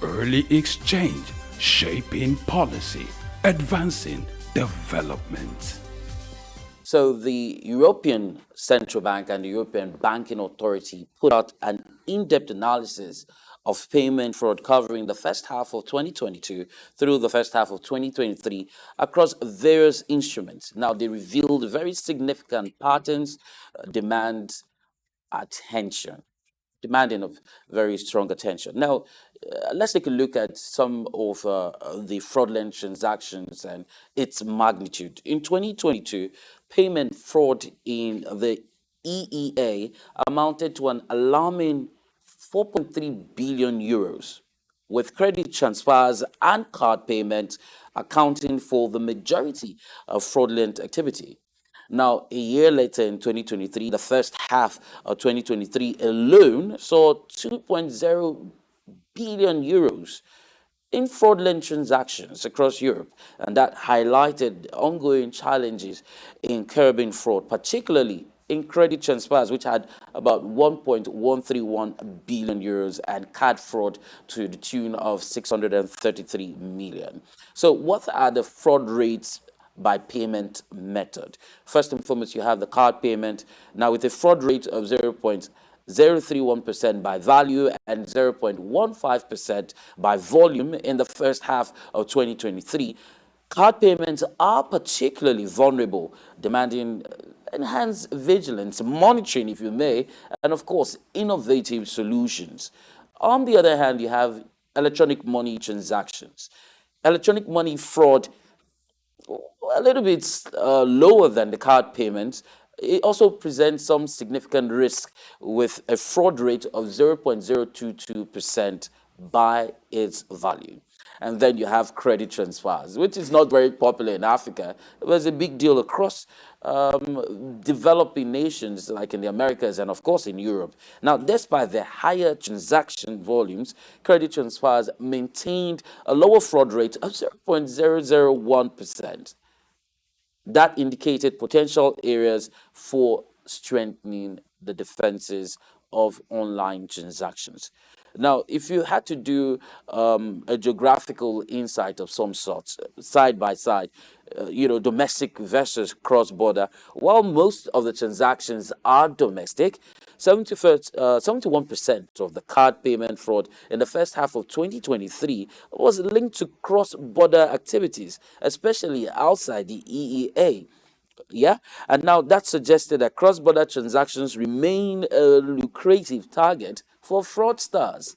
Early exchange, shaping policy, advancing development. So the European Central Bank and the European Banking Authority put out an in-depth analysis of payment fraud covering the first half of 2022 through the first half of 2023 across various instruments. Now, they revealed very significant patterns, demands attention, demanding of very strong attention. Now, let's take a look at some of the fraudulent transactions and its magnitude. In 2022, payment fraud in the EEA amounted to an alarming 4.3 billion euros, with credit transfers and card payments accounting for the majority of fraudulent activity. Now, a year later in 2023, the first half of 2023 alone saw 2.0 billion euros in fraudulent transactions across Europe, and that highlighted ongoing challenges in curbing fraud, particularly in credit transfers, which had about 1.131 billion euros, and card fraud to the tune of 633 million. So, what are the fraud rates by payment method? First and foremost, you have the card payment. Now, with a fraud rate of 0.031% by value and 0.15% by volume in the first half of 2023, card payments are particularly vulnerable, demanding enhanced vigilance, monitoring, if you may, and of course, innovative solutions. On the other hand, you have electronic money transactions. Electronic money fraud, a little bit lower than the card payments. It also presents some significant risk with a fraud rate of 0.022% by its value. And then you have credit transfers, which is not very popular in Africa. It was a big deal across developing nations like in the Americas and, of course, in Europe. Now, despite the higher transaction volumes, credit transfers maintained a lower fraud rate of 0.001%. That indicated potential areas for strengthening the defenses of online transactions. Now, if you had to do a geographical insight of some sort, side by side, domestic versus cross-border, while most of the transactions are domestic, 71% of the card payment fraud in the first half of 2023 was linked to cross-border activities, especially outside the EEA. Yeah, and now that suggested that cross-border transactions remain a lucrative target for fraudsters.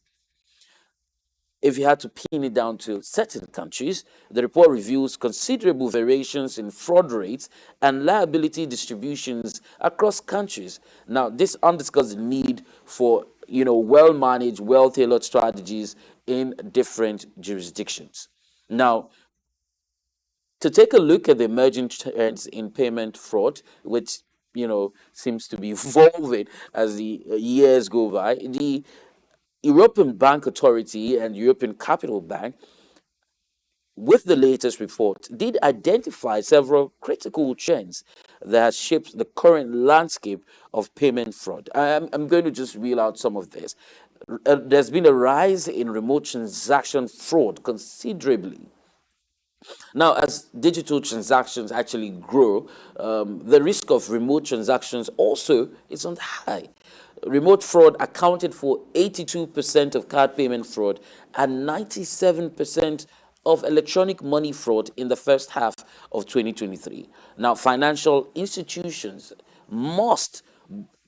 If you had to pin it down to certain countries, the report reveals considerable variations in fraud rates and liability distributions across countries. Now, this underscores the need for well-managed, well-tailored strategies in different jurisdictions. Now, to take a look at the emerging trends in payment fraud, which seems to be evolving as the years go by, the European Bank Authority and European Capital Bank, with the latest report, did identify several critical trends that have shaped the current landscape of payment fraud. I'm going to just reel out some of this. There's been a rise in remote transaction fraud considerably. Now, as digital transactions actually grow, the risk of remote transactions also is on the high. Remote fraud accounted for 82% of card payment fraud and 97% of electronic money fraud in the first half of 2023. Now, financial institutions must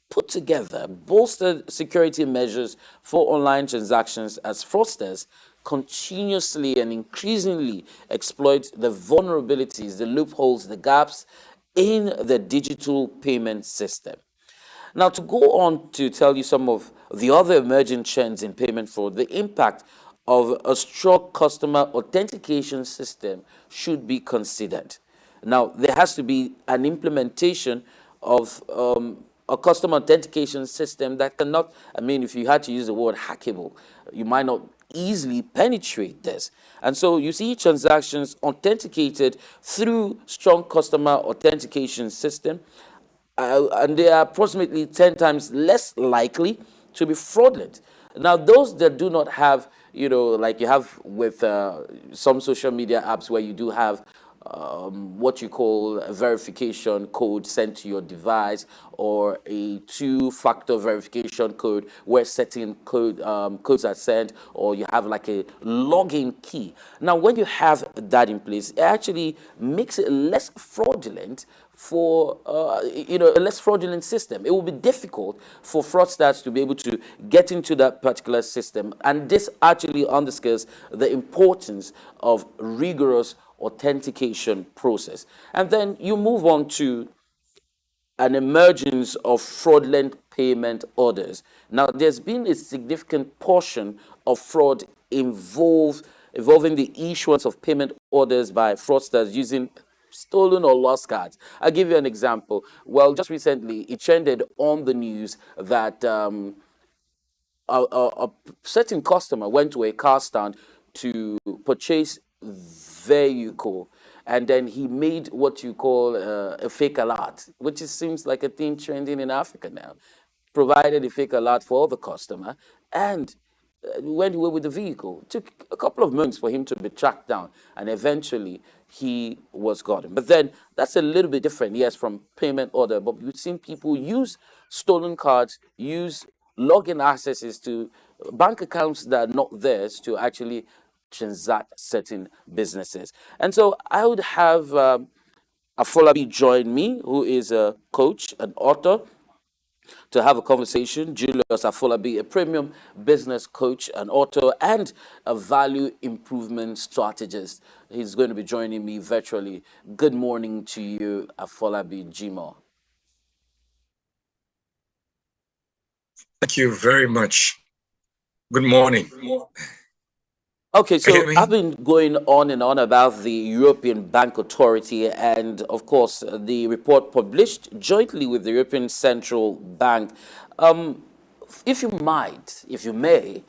put together bolstered security measures for online transactions as fraudsters continuously and increasingly exploit the vulnerabilities, the loopholes, the gaps in the digital payment system. Now, to go on to tell you some of the other emerging trends in payment fraud, the impact of a strong customer authentication system should be considered. Now, there has to be an implementation of a customer authentication system that cannot, if you had to use the word hackable, you might not easily penetrate this. And so you see transactions authenticated through strong customer authentication system, and they are approximately 10 times less likely to be fraudulent. Now, those that do not have, like you have with some social media apps where you do have what you call a verification code sent to your device, or a two-factor verification code where certain codes are sent, or you have like a login key. Now, when you have that in place, it actually makes it less fraudulent for a less fraudulent system. It will be difficult for fraudsters to be able to get into that particular system, and this actually underscores the importance of rigorous authentication process. And then you move on to an emergence of fraudulent payment orders. Now, there's been a significant portion of fraud involving the issuance of payment orders by fraudsters using stolen or lost cards. I'll give you an example. Well, just recently, it trended on the news that a certain customer went to a car stand to purchase vehicle, and then he made what you call a fake alert, which seems like a thing trending in Africa now. Provided a fake alert for the customer, and went away with the vehicle. It took a couple of months for him to be tracked down, and eventually he was gotten. But then that's a little bit different, yes, from payment order. But we've seen people use stolen cards, use login accesses to bank accounts that are not theirs to actually transact certain businesses. And so I would have Afolabi join me, who is a coach, an author, to have a conversation. Julius Afolabi, a premium business coach, an author, and a value improvement strategist. He's going to be joining me virtually. Good morning to you, Afolabi Jimo. Thank you very much. Good morning. Okay, so I've been going on and on about the European Bank Authority and, of course, the report published jointly with the European Central Bank. If you may,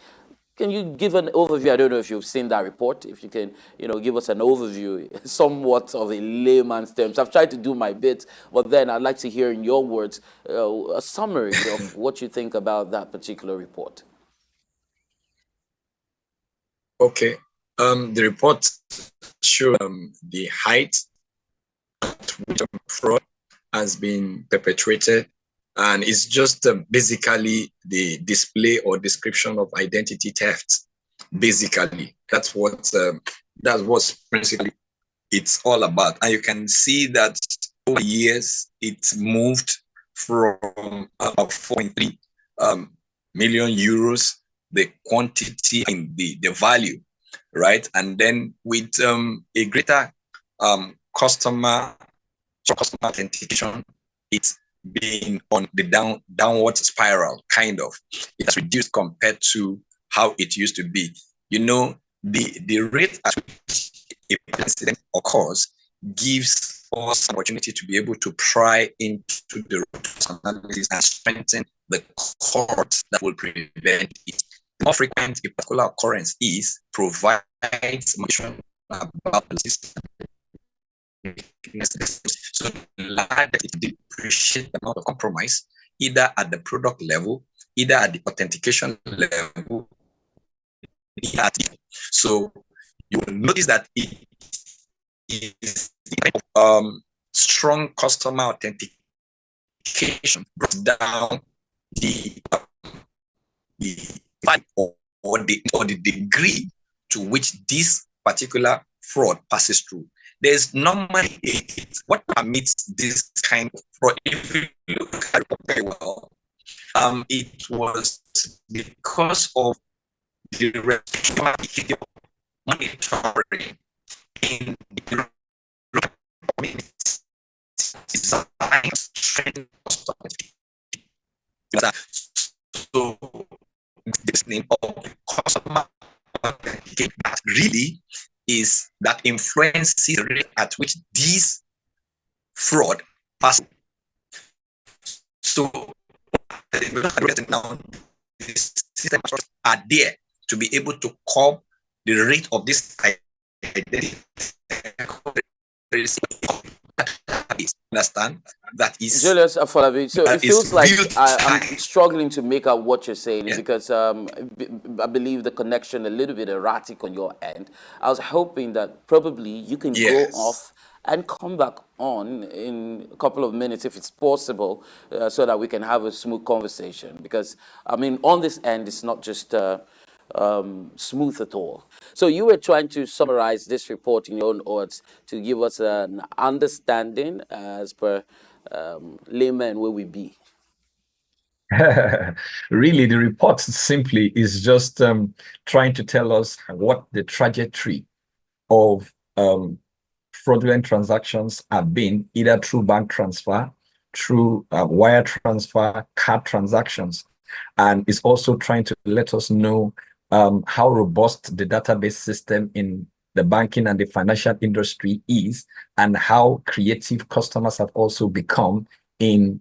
can you give an overview? I don't know if you've seen that report. If you can, give us an overview, somewhat of a layman's terms. I've tried to do my bit, but then I'd like to hear in your words a summary of what you think about that particular report. Okay. The report shows the height at which fraud has been perpetrated, and it's just basically the display or description of identity theft. Basically, that's what principally it's all about. And you can see that over years it's moved from about 4.3 million euros, the quantity and the value, right? And then with a greater customer authentication, it's been on the downward spiral, kind of. It has reduced compared to how it used to be. The rate at which a incident occurs gives us an opportunity to be able to pry into the root analysis and strengthen the courts that will prevent it. The more frequent a particular occurrence is, provides information about the system. So that it depreciates the amount of compromise, either at the product level, either at the authentication level. So you will notice that it is strong customer authentication brought down the value or the degree to which this particular fraud passes through. There's normally what permits this kind of fraud. If you look at it very well, it was because of the monitoring in the communities designed to strengthen so this name of customer authentication that really is that influences the rate at which these fraud pass. So now the system are there to be able to curb the rate of this identity. understand? That is Julius Afolabi, so it feels like real I'm time. struggling to make out what you're saying Yeah. because I believe the connection a little bit erratic on your end. I was hoping that probably you can go Yes. off and come back on in a couple of minutes if it's possible, so that we can have a smooth conversation. Because I mean, on this end, it's not just smooth at all. So you were trying to summarize this report in your own words to give us an understanding as per layman where we be. Really, the report simply is just trying to tell us what the trajectory of fraudulent transactions have been, either through bank transfer, through wire transfer, card transactions, and is also trying to let us know how robust the database system in the banking and the financial industry is, and how creative customers have also become in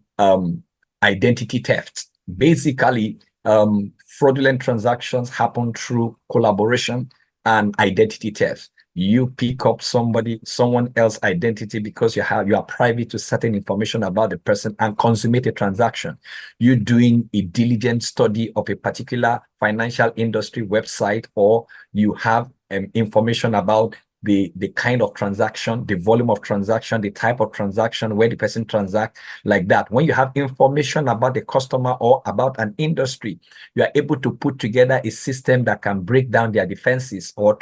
identity theft. Basically, fraudulent transactions happen through collaboration and identity theft. You pick up someone else's identity because you are privy to certain information about the person and consummate a transaction. You're doing a diligent study of a particular financial industry website, or you have information about the kind of transaction, the volume of transaction, the type of transaction, where the person transacts, like that. When you have information about the customer or about an industry, you are able to put together a system that can break down their defenses or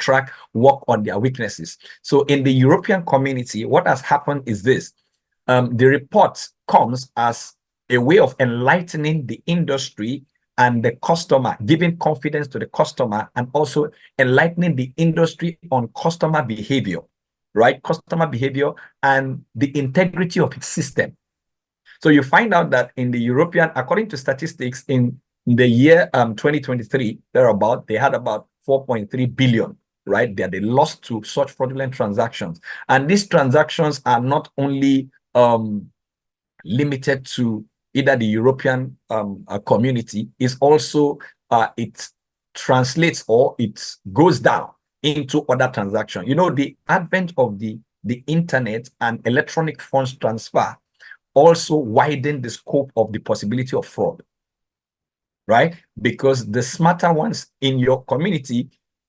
work on their weaknesses. So in the European community, what has happened is this. The report comes as a way of enlightening the industry and the customer, giving confidence to the customer, and also enlightening the industry on customer behavior, right? Customer behavior and the integrity of its system. So you find out that in the European, according to statistics, in the year 2023, they had about 4.3 billion, right? They lost to such fraudulent transactions. And these transactions are not only limited to either the European community, is also it translates or it goes down into other transactions. You know, the advent of the internet and electronic funds transfer also widen the scope of the possibility of fraud, right? Because the smarter ones in your community,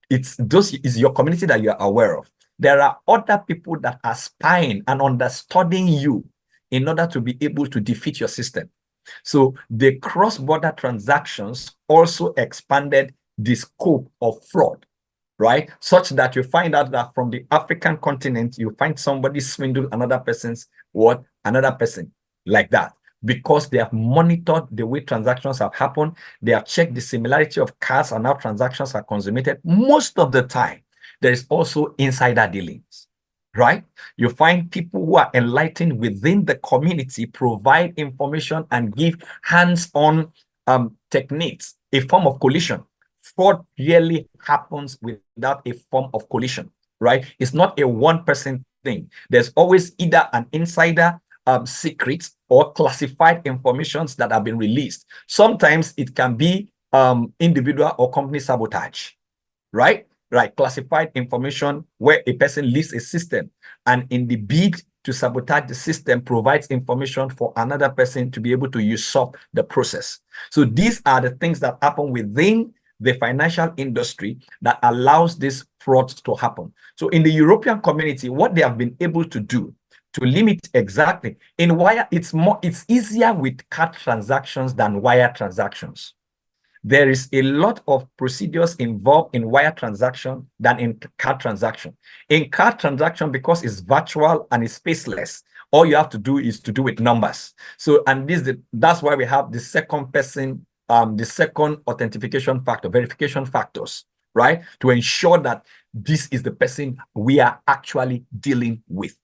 is your community that you're aware of. There are other people that are spying and understudying you in order to be able to defeat your system. So the cross-border transactions also expanded the scope of fraud, right? Such that you find out that from the African continent, you find somebody swindle another person, like that, because they have monitored the way transactions have happened. They have checked the similarity of cards and how transactions are consummated. Most of the time, there is also insider dealings, right? You find people who are enlightened within the community provide information and give hands-on techniques, a form of collision. Fraud rarely happens without a form of collision, right? It's not a one-person thing. There's always either an insider secrets or classified informations that have been released. Sometimes it can be individual or company sabotage, right? Right, classified information where a person leaves a system and in the bid to sabotage the system provides information for another person to be able to usurp the process. So these are the things that happen within the financial industry that allows this fraud to happen. So in the European community, what they have been able to do to limit exactly in wire, it's easier with card transactions than wire transactions. There is a lot of procedures involved in wire transaction than in card transaction. In card transaction, because it's virtual and it's faceless, all you have to do is to do with numbers. So, and that's why we have the second person, the second authentication factor, verification factors, right? To ensure that this is the person we are actually dealing with.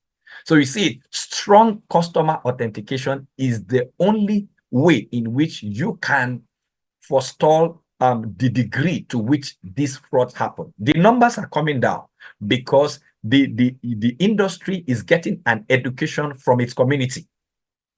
So you see, strong customer authentication is the only way in which you can forestall the degree to which these frauds happen. The numbers are coming down because the industry is getting an education from its community.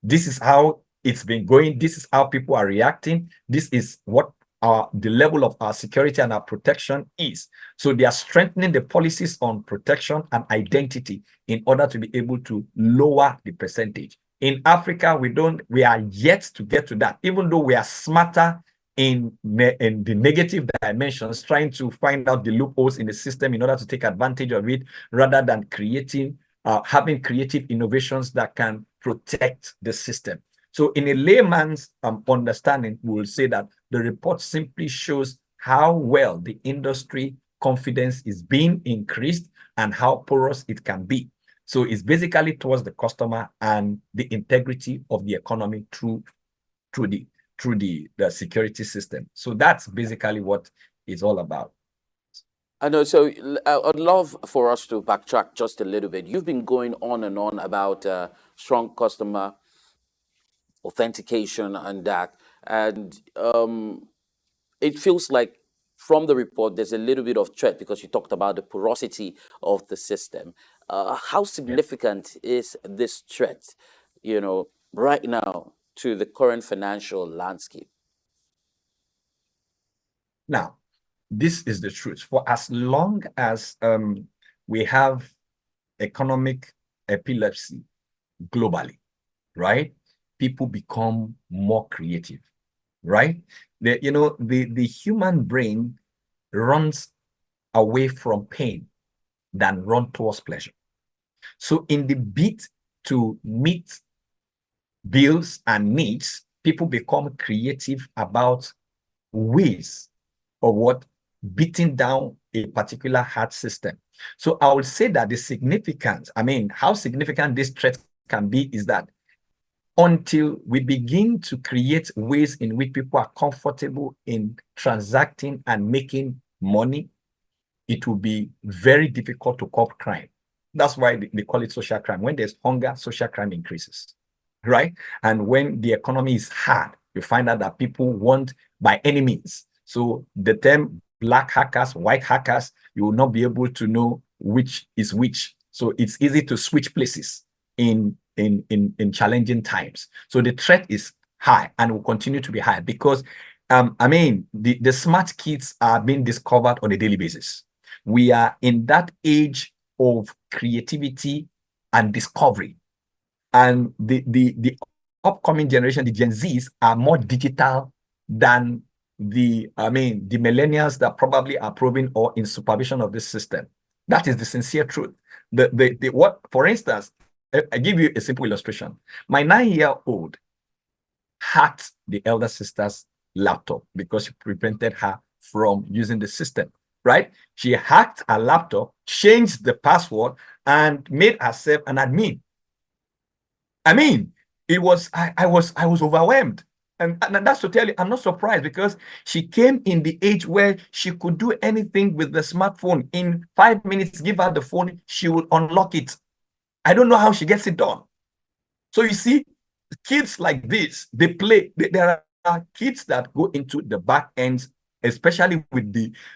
This is how it's been going. This is how people are reacting. This is what the level of our security and our protection is. So they are strengthening the policies on protection and identity in order to be able to lower the percentage. In Africa, we are yet to get to that, even though we are smarter in the negative dimensions, trying to find out the loopholes in the system in order to take advantage of it, rather than having creative innovations that can protect the system. So in a layman's understanding, we will say that the report simply shows how well the industry confidence is being increased and how porous it can be. So it's basically towards the customer and the integrity of the economy through the security system. So that's basically what it's all about. I know. So I'd love for us to backtrack just a little bit. You've been going on and on about strong customer authentication and that, and it feels like from the report there's a little bit of threat because you talked about the porosity of the system. How significant is this threat, right now to the current financial landscape? Now, this is the truth. For as long as we have economic epilepsy globally, right? People become more creative, right? The human brain runs away from pain than run towards pleasure. So in the bid to meet bills and needs, people become creative about ways of what beating down a particular heart system. So I would say that the significance, how significant this threat can be is that until we begin to create ways in which people are comfortable in transacting and making money, it will be very difficult to curb crime. That's why they call it social crime. When there's hunger, social crime increases, right? And when the economy is hard, you find out that people want by any means. So the term black hackers, white hackers, you will not be able to know which is which. So it's easy to switch places in challenging times. So the threat is high and will continue to be high because, the smart kids are being discovered on a daily basis. We are in that age of creativity and discovery. And the upcoming generation, the Gen Zs, are more digital than the millennials that probably are probing or in supervision of this system. That is the sincere truth. For instance, I give you a simple illustration. My 9-year-old hacked the elder sister's laptop because she prevented her from using the system, right? She hacked her laptop, changed the password, and made herself an admin. I was overwhelmed. And that's to tell you, I'm not surprised because she came in the age where she could do anything with the smartphone. In 5 minutes, give her the phone, she will unlock it. I don't know how she gets it done. So you see, kids like this, they play. There are kids that go into the back ends, especially with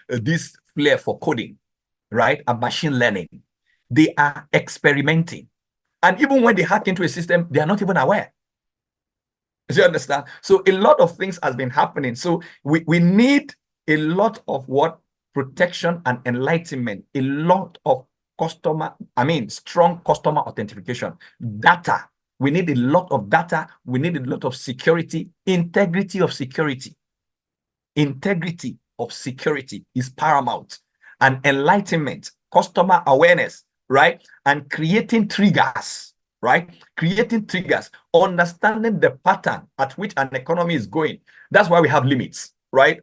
this flair for coding, right? And machine learning. They are experimenting. And even when they hack into a system, they are not even aware. Do you understand? So a lot of things has been happening. So we need a lot of protection and enlightenment, a lot of strong customer authentication, data. We need a lot of data. We need a lot of security, integrity of security. Integrity of security is paramount. And enlightenment, customer awareness, right? And creating triggers. Right? Creating triggers, understanding the pattern at which an economy is going. That's why we have limits, right?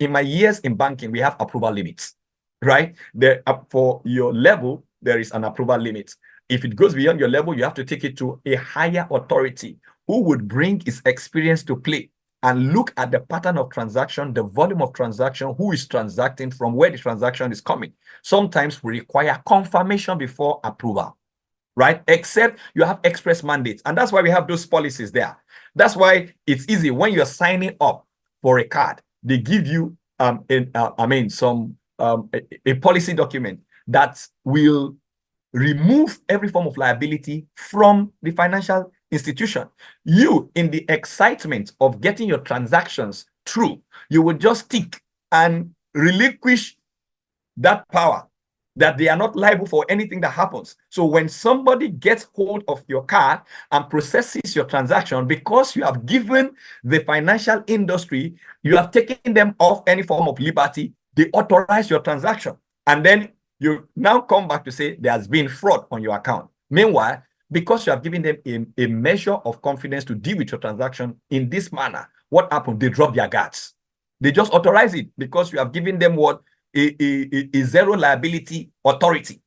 In my years in banking, we have approval limits, right? For your level, there is an approval limit. If it goes beyond your level, you have to take it to a higher authority who would bring his experience to play and look at the pattern of transaction, the volume of transaction, who is transacting, from where the transaction is coming. Sometimes we require confirmation before approval. Right? Except you have express mandates. And that's why we have those policies there. That's why it's easy when you're signing up for a card, they give you a policy document that will remove every form of liability from the financial institution. You, in the excitement of getting your transactions through, you would just tick and relinquish that power that they are not liable for anything that happens. So when somebody gets hold of your card and processes your transaction, because you have given the financial industry, you have taken them off any form of liberty, they authorize your transaction. And then you now come back to say there has been fraud on your account. Meanwhile, because you have given them a measure of confidence to deal with your transaction in this manner, what happened? They drop their guards. They just authorize it because you have given them what? A zero liability authority.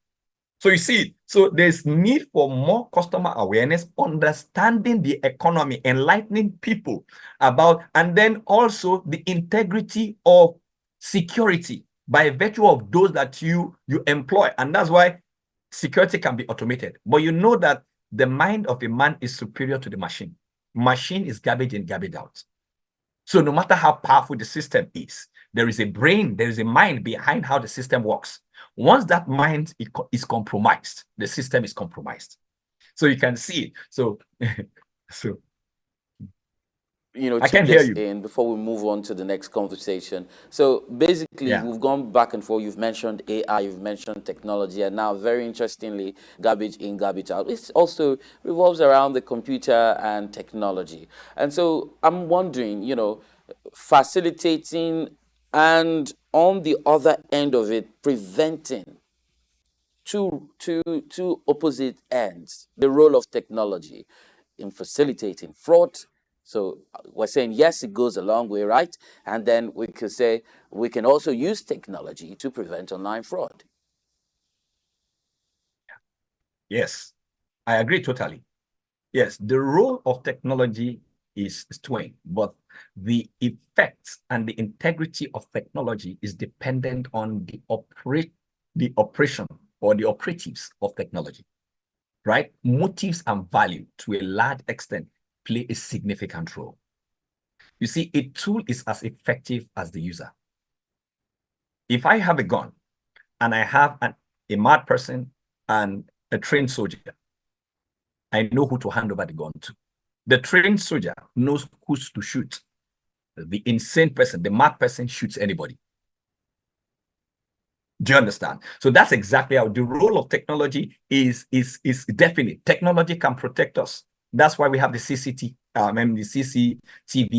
So you see, so there's need for more customer awareness, understanding the economy, enlightening people about, and then also the integrity of security by virtue of those that you employ. And that's why security can be automated. But you know that the mind of a man is superior to the machine. Machine is garbage in, garbage out. So no matter how powerful the system is, there is a brain, there is a mind behind how the system works. Once that mind is compromised, the system is compromised. So you can see it. So, so I can hear you. In before we move on to the next conversation. So basically, we've gone back and forth. You've mentioned AI, you've mentioned technology, and now, very interestingly, garbage in, garbage out. It also revolves around the computer and technology. And so I'm wondering, facilitating and on the other end of it, preventing two opposite ends, the role of technology in facilitating fraud. So we're saying, yes, it goes a long way, right? And then we could say we can also use technology to prevent online fraud. Yes, I agree totally. Yes, the role of technology is twin, but the effects and the integrity of technology is dependent on the operation or the operatives of technology, right? Motives and value to a large extent play a significant role. You see, a tool is as effective as the user. If I have a gun and I have a mad person and a trained soldier, I know who to hand over the gun to. The trained soldier knows who to shoot. The insane person, the mad person, shoots anybody. Do you understand? So that's exactly how the role of technology is definite. Technology can protect us. That's why we have the CCTV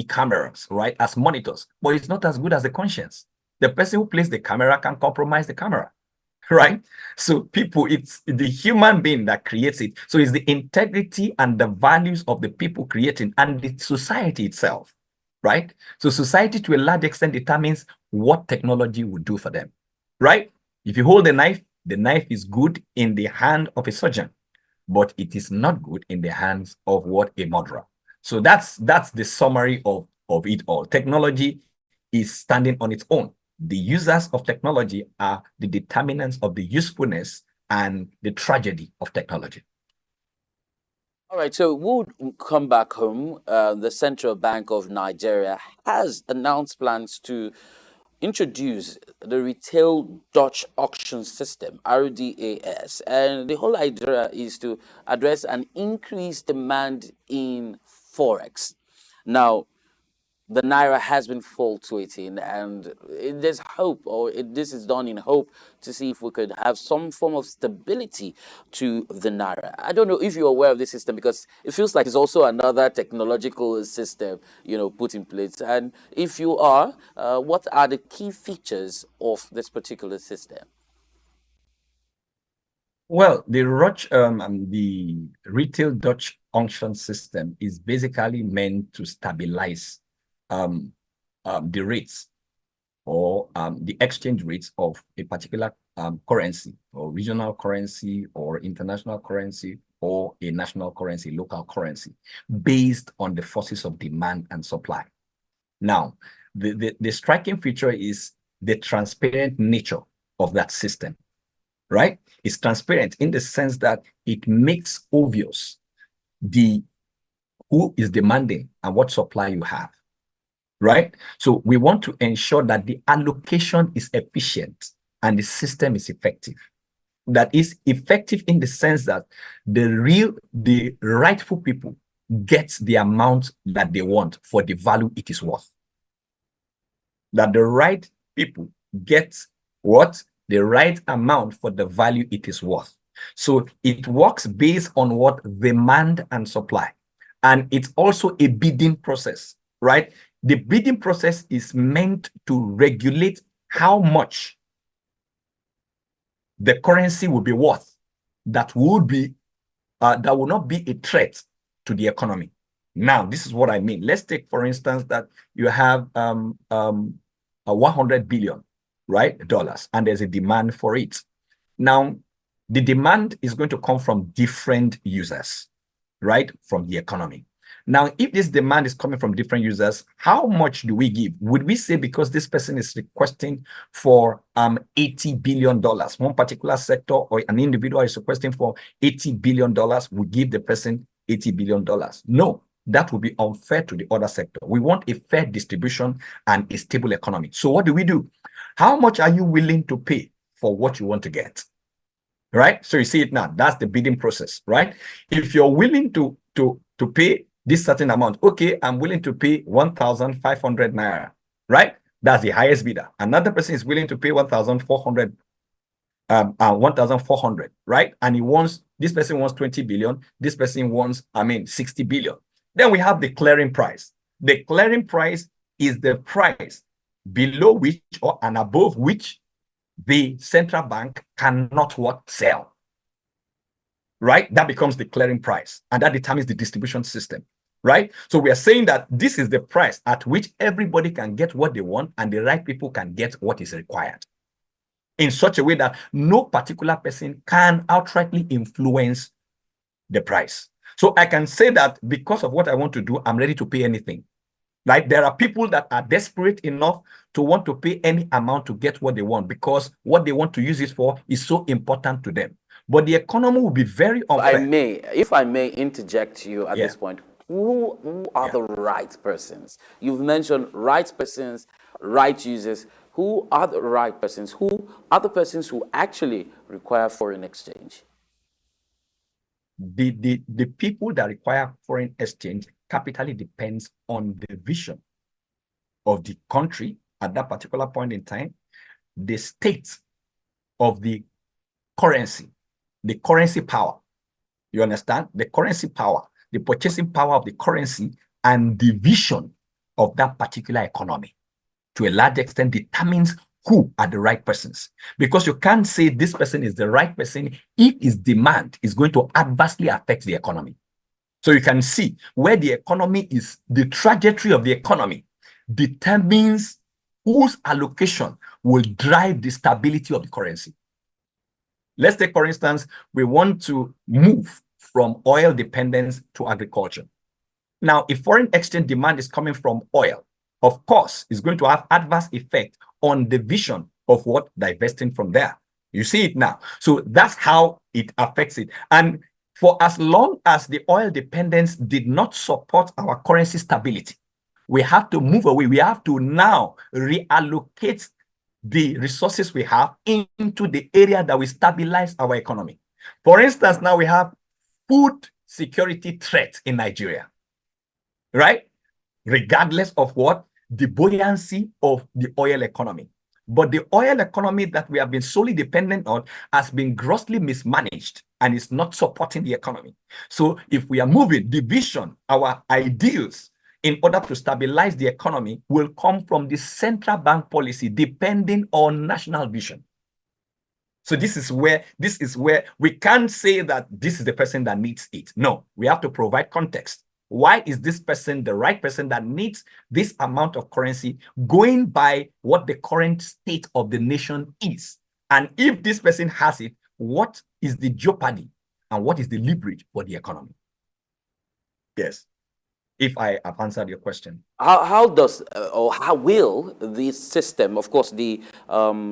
cameras, right, as monitors. But it's not as good as the conscience. The person who plays the camera can compromise the camera, right? So people, it's the human being that creates it. So it's the integrity and the values of the people creating and the society itself, right? So society to a large extent determines what technology will do for them, right? If you hold the knife is good in the hand of a surgeon, but it is not good in the hands of what? A murderer. So that's the summary of it all. Technology is standing on its own. The users of technology are the determinants of the usefulness and the tragedy of technology. All right, so we'll come back home. The Central Bank of Nigeria has announced plans to introduce the retail Dutch auction system, RDAS, and the whole idea is to address an increased demand in forex. Now, the naira has been fluctuating, and there's hope, or this is done in hope to see if we could have some form of stability to the naira. I don't know if you're aware of this system, because it feels like it's also another technological system, put in place. And if you are, what are the key features of this particular system? Well, the retail Dutch auction system is basically meant to stabilize the rates or the exchange rates of a particular currency or regional currency or international currency or a national currency, local currency, based on the forces of demand and supply. Now, the striking feature is the transparent nature of that system, right? It's transparent in the sense that it makes obvious who is demanding and what supply you have, right? So we want to ensure that the allocation is efficient and the system is effective. That is effective in the sense that the rightful people get the amount that they want for the value it is worth. That the right people get what? the right amount for the value it is worth. So it works based on what demand and supply. And it's also a bidding process, right? The bidding process is meant to regulate how much the currency will be worth that would be that will not be a threat to the economy. Now, this is what I mean. Let's take, for instance, that you have a 100 billion, right, dollars, and there's a demand for it. Now, the demand is going to come from different users, right, from the economy. Now, if this demand is coming from different users, how much do we give? Would we say because this person is requesting for $80 billion, one particular sector or an individual is requesting for $80 billion, we give the person $80 billion? No, that would be unfair to the other sector. We want a fair distribution and a stable economy. So what do? How much are you willing to pay for what you want to get? Right? So you see it now. That's the bidding process, right? If you're willing to pay this certain amount, okay, I'm willing to pay 1,500 naira, right? That's the highest bidder. Another person is willing to pay 1,400, right? And this person wants 20 billion. This person wants, 60 billion. Then we have the clearing price. The clearing price is the price below which or and above which the central bank cannot sell, right? That becomes the clearing price, and that determines the distribution system, right? So we are saying that this is the price at which everybody can get what they want and the right people can get what is required in such a way that no particular person can outrightly influence the price. So I can say that because of what I want to do, I'm ready to pay anything. Right? There are people that are desperate enough to want to pay any amount to get what they want because what they want to use it for is so important to them. But the economy will be very unfair. If I may interject you at this point, who are the right persons? You've mentioned right persons, right users. Who are the right persons? Who are the persons who actually require foreign exchange? The people that require foreign exchange capitally depends on the vision of the country at that particular point in time, the state of the currency power. You understand? The currency power, the purchasing power of the currency, and the vision of that particular economy to a large extent determines who are the right persons. Because you can't say this person is the right person if his demand is going to adversely affect the economy. So you can see where the economy is, the trajectory of the economy determines whose allocation will drive the stability of the currency. Let's take, for instance, we want to move from oil dependence to agriculture. Now, if foreign exchange demand is coming from oil, of course, it's going to have adverse effect on the vision of what divesting from there. You see it now. So that's how it affects it. And for as long as the oil dependence did not support our currency stability, we have to move away. We have to now reallocate the resources we have into the area that will stabilize our economy. For instance, now we have food security threat in Nigeria, right? Regardless of what? The buoyancy of the oil economy. But the oil economy that we have been solely dependent on has been grossly mismanaged and is not supporting the economy. So if we are moving the vision, our ideals, in order to stabilize the economy will come from the central bank policy depending on national vision. So this is where we can't say that this is the person that needs it. No, we have to provide context. Why is this person the right person that needs this amount of currency going by what the current state of the nation is? And if this person has it, what is the jeopardy and what is the leverage for the economy? Yes, if I have answered your question. How does or how will this system, of course, the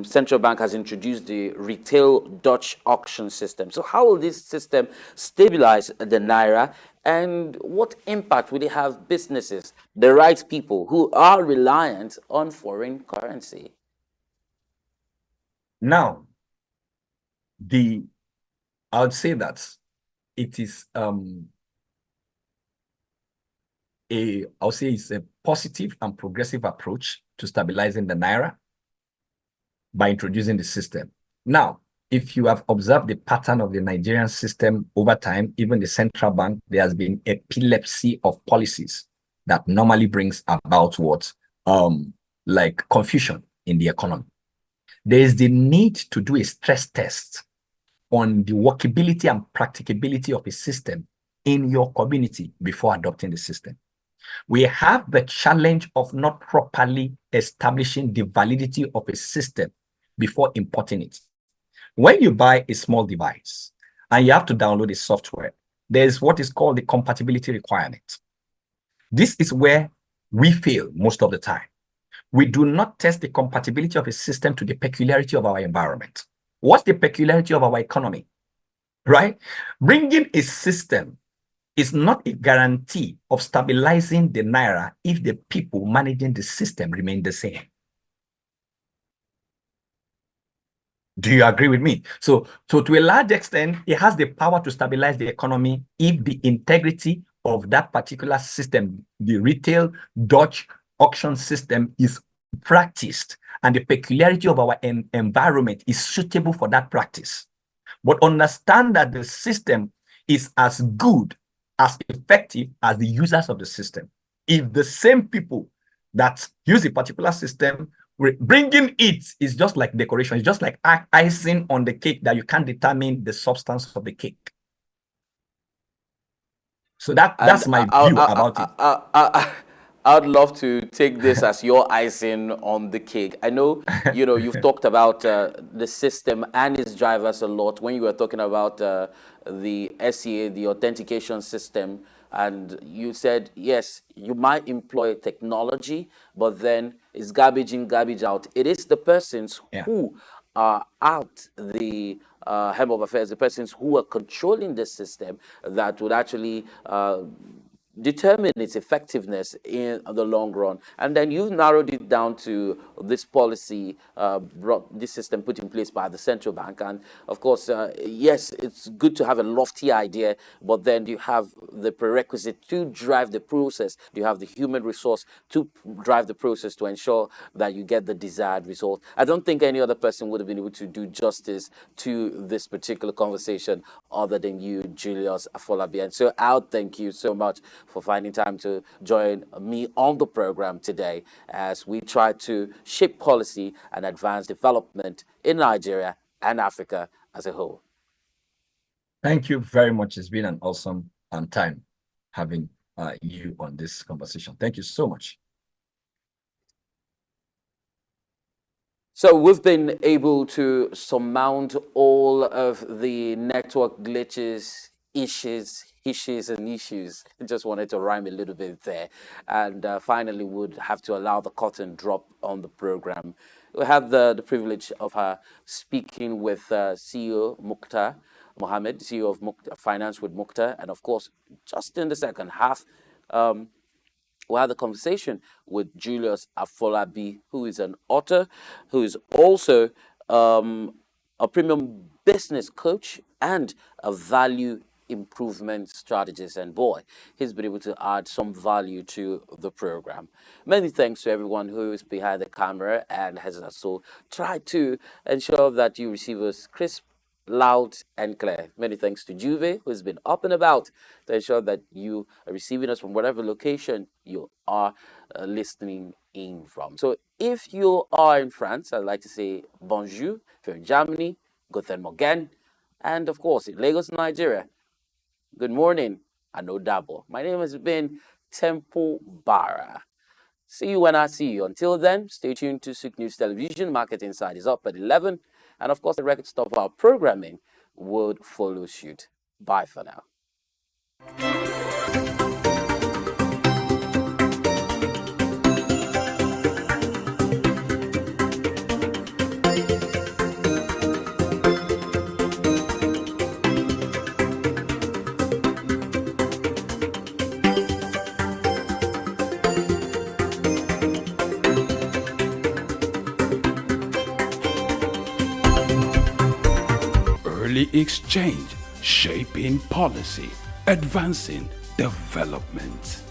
central bank has introduced the retail Dutch auction system. So how will this system stabilize the Naira? And what impact will it have businesses, the right people who are reliant on foreign currency? Now, I would say that it is I'll say it's a positive and progressive approach to stabilizing the Naira by introducing the system. Now, if you have observed the pattern of the Nigerian system over time, even the central bank, there has been epilepsy of policies that normally brings about what? Like confusion in the economy. There is the need to do a stress test on the workability and practicability of a system in your community before adopting the system. We have the challenge of not properly establishing the validity of a system before importing it. When you buy a small device and you have to download the software, there's what is called the compatibility requirement. This is where we fail most of the time. We do not test the compatibility of a system to the peculiarity of our environment. What's the peculiarity of our economy, right? Bringing a system is not a guarantee of stabilizing the naira if the people managing the system remain the same. Do you agree with me? So to a large extent, it has the power to stabilize the economy if the integrity of that particular system, the retail Dutch auction system, is practiced and the peculiarity of our environment is suitable for that practice. But understand that the system is as good, as effective as the users of the system. If the same people that use a particular system, bringing it is just like decoration. It's just like icing on the cake that you can't determine the substance of the cake. So that's my view about it. I'd love to take this as your icing on the cake. I know, you've talked about the system and its drivers a lot when you were talking about the SCA, the authentication system, and you said, yes, you might employ technology, but then it's garbage in, garbage out. It is the persons who are at the helm of affairs, the persons who are controlling the system that would actually determine its effectiveness in the long run. And then you've narrowed it down to this policy, this system put in place by the central bank. And of course, yes, it's good to have a lofty idea, but then you have the prerequisite to drive the process. You have the human resource to drive the process to ensure that you get the desired result. I don't think any other person would have been able to do justice to this particular conversation other than you, Julius Afolabi. And so I'll thank you so much for finding time to join me on the program today as we try to shape policy and advance development in Nigeria and Africa as a whole. Thank you very much. It's been an awesome time having you on this conversation. Thank you so much. So we've been able to surmount all of the network glitches, issues. I just wanted to rhyme a little bit there. And finally, would have to allow the cotton drop on the program. We have the privilege of speaking with CEO Mukhtar Mohammed, CEO of Finance with Mukhtar. And of course, just in the second half, we had the conversation with Julius Afolabi, who is an author, who is also a premium business coach and a value improvement strategist. And boy, he's been able to add some value to the program. Many thanks to everyone who is behind the camera and has also tried to ensure that you receive us crisp, loud and clear. Many thanks to Juve, who's been up and about to ensure that you are receiving us from whatever location you are listening in from. So if you are in France, I'd like to say bonjour. If you're in Germany, guten Morgen. And of course, in Lagos, Nigeria, good morning and no double. My name has been Temple Barra. See you when I see you. Until then, stay tuned to Souk News Television. Market Insight is up at 11. And of course, the record stuff of our programming would follow suit. Bye for now. Early exchange, shaping policy, advancing development.